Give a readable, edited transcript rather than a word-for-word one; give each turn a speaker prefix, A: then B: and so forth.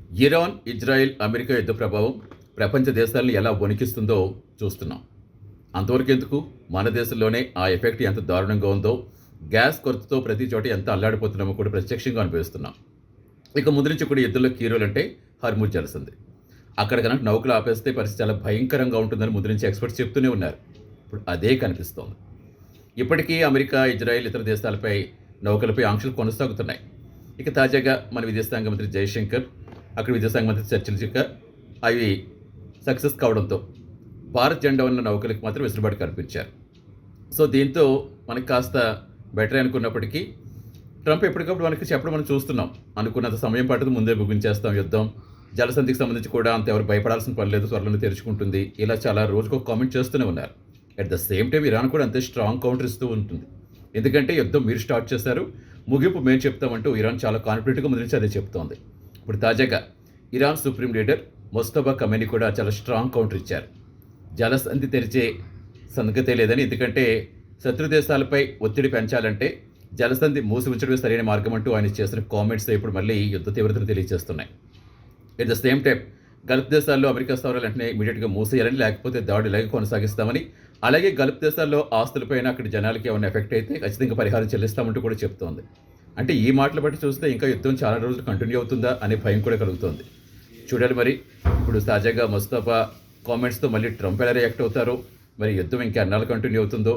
A: Iran, Israel, America యుద్ధ ప్రభావం ప్రపంచ దేశాలను ఎలా వణికిస్తుందో చూస్తున్నాం. అంతవరకెందుకు, మన దేశంలోనే ఆ ఎఫెక్ట్ ఎంత దారుణంగా ఉందో, గ్యాస్ కొరతతో ప్రతి చోట ఎంత అల్లాడిపోతున్నామో కూడా ప్రత్యక్షంగా అనుభవిస్తున్నాం. ఇక ముందు నుంచి కూడా యుద్ధంలో కీ రోల్ అంటే హర్ముజ్ జలసంధి. అక్కడ కనుక నౌకలు ఆపేస్తే పరిస్థితి చాలా భయంకరంగా ఉంటుందని ముందు నుంచి ఎక్స్పర్ట్స్ చెప్తూనే ఉన్నారు. ఇప్పుడు అదే కనిపిస్తోంది. ఇప్పటికీ అమెరికా, ఇజ్రాయెల్ ఇతర దేశాలపై నౌకలపై ఆంక్షలు కొనసాగుతున్నాయి. ఇక తాజాగా మన విదేశాంగ మంత్రి జయశంకర్, అక్కడ విదేశాంగ మంత్రి చర్చలు అవి సక్సెస్ కావడంతో భారత్ జెండా ఉన్న నౌకలకు మాత్రం వెసులుబాటు కల్పించారు. సో దీంతో మనకి కాస్త బెటర్ అనుకున్నప్పటికీ ట్రంప్ ఎప్పటికప్పుడు మనకి చెప్పడం మనం చూస్తున్నాం. అనుకున్నంత సమయం పట్టదు, ముందే ముగించేస్తాం యుద్ధం. జలసంధికి సంబంధించి కూడా అంత ఎవరు భయపడాల్సిన పని లేదు, త్వరలోనే తెరుచుకుంటుంది. ఇలా చాలా రోజుకు ఒక కామెంట్ చేస్తూనే ఉన్నారు. At the same time Iran కూడా అంతే స్ట్రాంగ్ కౌంటర్ ఇస్తూ ఉంటుంది. ఎందుకంటే యుద్ధం మీరు స్టార్ట్ చేశారు, ముగింపు మేము చెప్తామంటూ ఇరాన్ చాలా కాన్ఫిడెంట్గా ముందు నుంచి అదే చెప్తోంది. ఇప్పుడు తాజాగా ఇరాన్ సుప్రీం లీడర్ మొస్తఫా ఖమేనీ కూడా చాలా స్ట్రాంగ్ కౌంటర్ ఇచ్చారు. జలసంధి తెరిచే సంగతే లేదని, ఎందుకంటే శత్రు దేశాలపై ఒత్తిడి పెంచాలంటే జలసంధి మూసి ఉంచడమే సరైన మార్గం అంటూ ఆయన చేసిన కామెంట్స్ ఇప్పుడు మళ్ళీ యుద్ధ తీవ్రతను తెలియజేస్తున్నాయి. At the same time Gulf దేశాల్లో అమెరికా స్థావరాలు వెంటనే ఇమీడియట్గా మూసేయాలని, లేకపోతే దాడి ఇలాగే కొనసాగిస్తామని, అలాగే గల్ఫ్ దేశాల్లో ఆస్తులపైన అక్కడి జనాలకి ఏమైనా ఎఫెక్ట్ అయితే ఖచ్చితంగా పరిహారం చెల్లిస్తామంటూ కూడా చెప్తోంది. అంటే ఈ మాటలు బట్టి చూస్తే ఇంకా యుద్ధం చాలా రోజులు కంటిన్యూ అవుతుందా అనే భయం కూడా కలుగుతోంది. చూడాలి మరి. ఇప్పుడు తాజాగా ముస్తఫా కామెంట్స్తో మళ్ళీ ట్రంప్ ఎలా రియాక్ట్ అవుతారో, మరి యుద్ధం ఇంకా ఎన్నాళ్ళు కంటిన్యూ అవుతుందో.